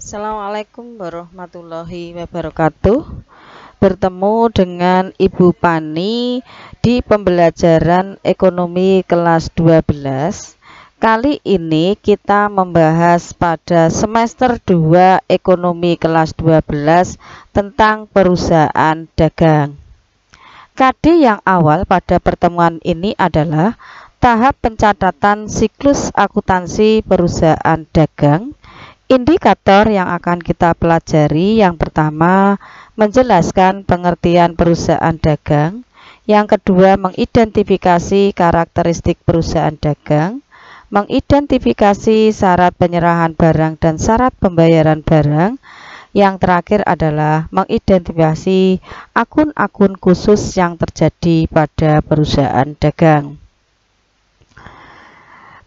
Assalamualaikum warahmatullahi wabarakatuh. Bertemu dengan Ibu Pani di pembelajaran ekonomi kelas 12. Kali ini kita membahas pada semester 2 ekonomi kelas 12 tentang perusahaan dagang. KD yang awal pada pertemuan ini adalah tahap pencatatan siklus akuntansi perusahaan dagang. Indikator yang akan kita pelajari yang pertama menjelaskan pengertian perusahaan dagang, yang kedua mengidentifikasi karakteristik perusahaan dagang, mengidentifikasi syarat penyerahan barang dan syarat pembayaran barang, yang terakhir adalah mengidentifikasi akun-akun khusus yang terjadi pada perusahaan dagang.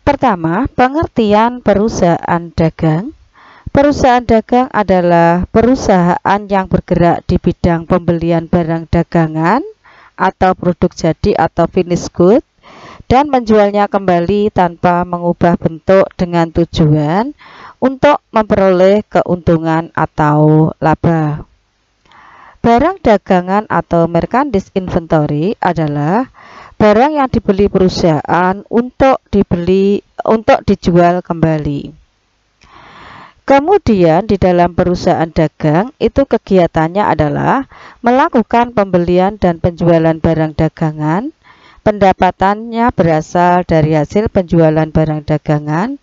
Pertama, pengertian perusahaan dagang. Perusahaan dagang adalah perusahaan yang bergerak di bidang pembelian barang dagangan atau produk jadi atau finished good dan menjualnya kembali tanpa mengubah bentuk dengan tujuan untuk memperoleh keuntungan atau laba. Barang dagangan atau merchandise inventory adalah barang yang dibeli perusahaan untuk dijual kembali. Kemudian di dalam perusahaan dagang itu kegiatannya adalah melakukan pembelian dan penjualan barang dagangan. Pendapatannya berasal dari hasil penjualan barang dagangan.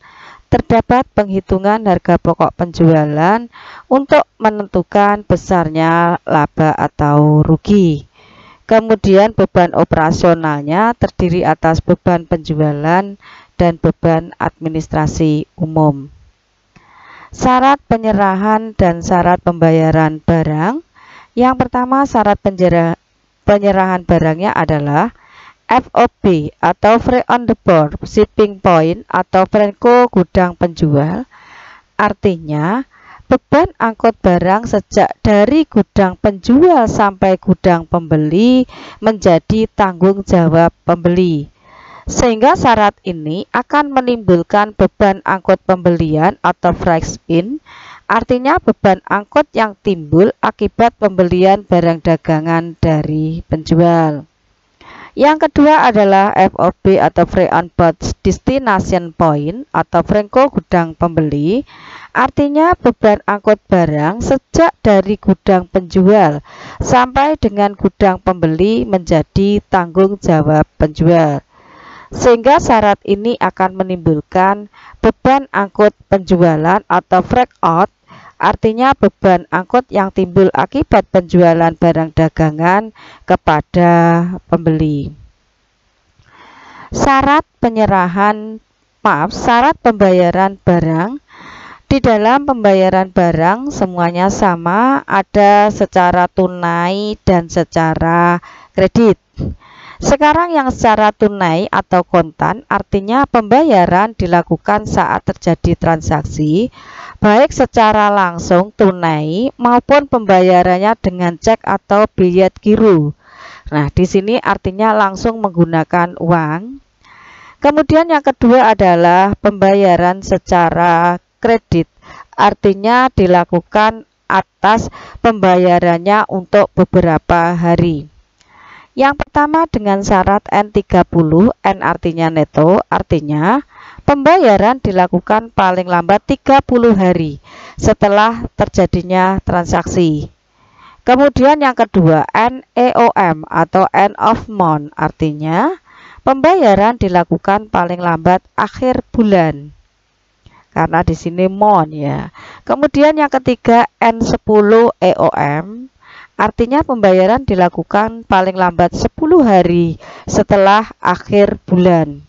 Terdapat penghitungan harga pokok penjualan untuk menentukan besarnya laba atau rugi. Kemudian beban operasionalnya terdiri atas beban penjualan dan beban administrasi umum. Syarat penyerahan dan syarat pembayaran barang. Yang pertama, syarat penyerahan barangnya adalah FOB atau Free on the Board Shipping Point atau Franco gudang penjual. Artinya, beban angkut barang sejak dari gudang penjual sampai gudang pembeli menjadi tanggung jawab pembeli. Sehingga syarat ini akan menimbulkan beban angkut pembelian atau freight in, artinya beban angkut yang timbul akibat pembelian barang dagangan dari penjual. Yang kedua adalah FOB atau Free on Board Destination Point atau Franco gudang pembeli, artinya beban angkut barang sejak dari gudang penjual sampai dengan gudang pembeli menjadi tanggung jawab penjual. Sehingga syarat ini akan menimbulkan beban angkut penjualan atau freight out, artinya beban angkut yang timbul akibat penjualan barang dagangan kepada pembeli. Syarat pembayaran barang. Di dalam pembayaran barang semuanya sama, ada secara tunai dan secara kredit. Sekarang yang secara tunai atau kontan artinya pembayaran dilakukan saat terjadi transaksi, baik secara langsung tunai maupun pembayarannya dengan cek atau bilet giro. Nah, di sini artinya langsung menggunakan uang. Kemudian yang kedua adalah pembayaran secara kredit, artinya dilakukan atas pembayarannya untuk beberapa hari. Yang pertama dengan syarat N30, N artinya neto, artinya pembayaran dilakukan paling lambat 30 hari setelah terjadinya transaksi. Kemudian yang kedua NEOM atau end of month, artinya pembayaran dilakukan paling lambat akhir bulan. Karena di sini month ya. Kemudian yang ketiga N10 EOM, artinya pembayaran dilakukan paling lambat 10 hari setelah akhir bulan.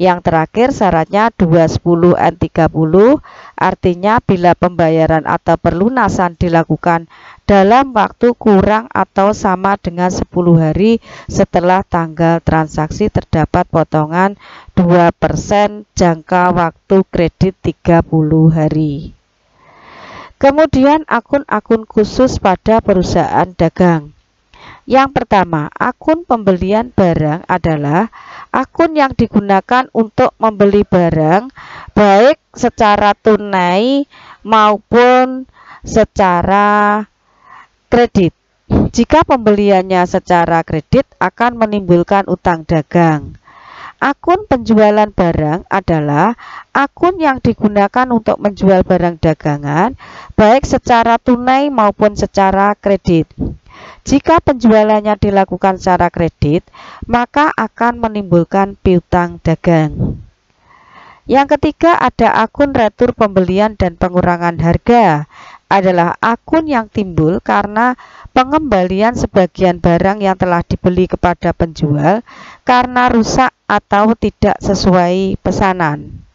Yang terakhir syaratnya 210 N30, artinya bila pembayaran atau perlunasan dilakukan dalam waktu kurang atau sama dengan 10 hari setelah tanggal transaksi terdapat potongan 2% jangka waktu kredit 30 hari. Kemudian akun-akun khusus pada perusahaan dagang. Yang pertama, akun pembelian barang adalah akun yang digunakan untuk membeli barang baik secara tunai maupun secara kredit. Jika pembeliannya secara kredit akan menimbulkan utang dagang. Akun penjualan barang adalah akun yang digunakan untuk menjual barang dagangan, baik secara tunai maupun secara kredit. Jika penjualannya dilakukan secara kredit, maka akan menimbulkan piutang dagang. Yang ketiga, ada akun retur pembelian dan pengurangan harga. Adalah akun yang timbul karena pengembalian sebagian barang yang telah dibeli kepada penjual karena rusak atau tidak sesuai pesanan.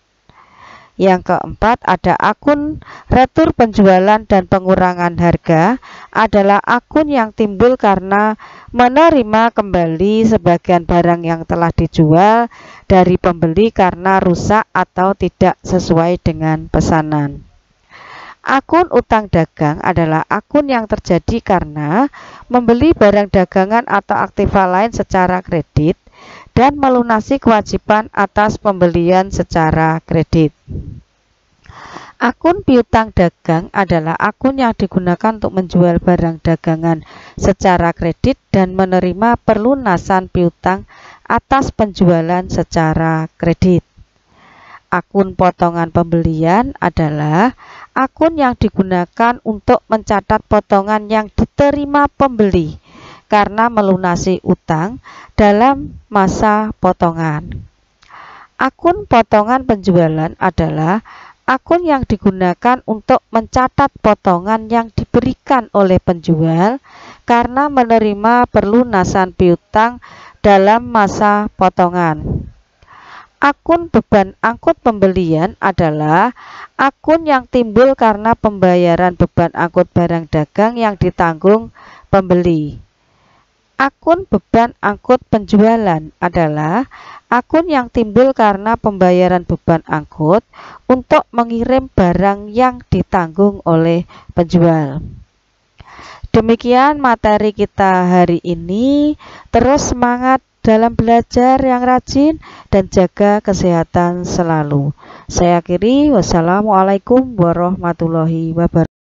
Yang keempat, ada akun retur penjualan dan pengurangan harga. Adalah akun yang timbul karena menerima kembali sebagian barang yang telah dijual dari pembeli karena rusak atau tidak sesuai dengan pesanan. Akun utang dagang adalah akun yang terjadi karena membeli barang dagangan atau aktiva lain secara kredit dan melunasi kewajiban atas pembelian secara kredit. Akun piutang dagang adalah akun yang digunakan untuk menjual barang dagangan secara kredit dan menerima perlunasan piutang atas penjualan secara kredit. Akun potongan pembelian adalah akun yang digunakan untuk mencatat potongan yang diterima pembeli karena melunasi utang dalam masa potongan. Akun potongan penjualan adalah akun yang digunakan untuk mencatat potongan yang diberikan oleh penjual karena menerima perlunasan piutang dalam masa potongan. Akun beban angkut pembelian adalah akun yang timbul karena pembayaran beban angkut barang dagang yang ditanggung pembeli. Akun beban angkut penjualan adalah akun yang timbul karena pembayaran beban angkut untuk mengirim barang yang ditanggung oleh penjual. Demikian materi kita hari ini. Terus semangat dalam belajar yang rajin dan jaga kesehatan selalu. Saya akhiri, wassalamualaikum warahmatullahi wabarakatuh.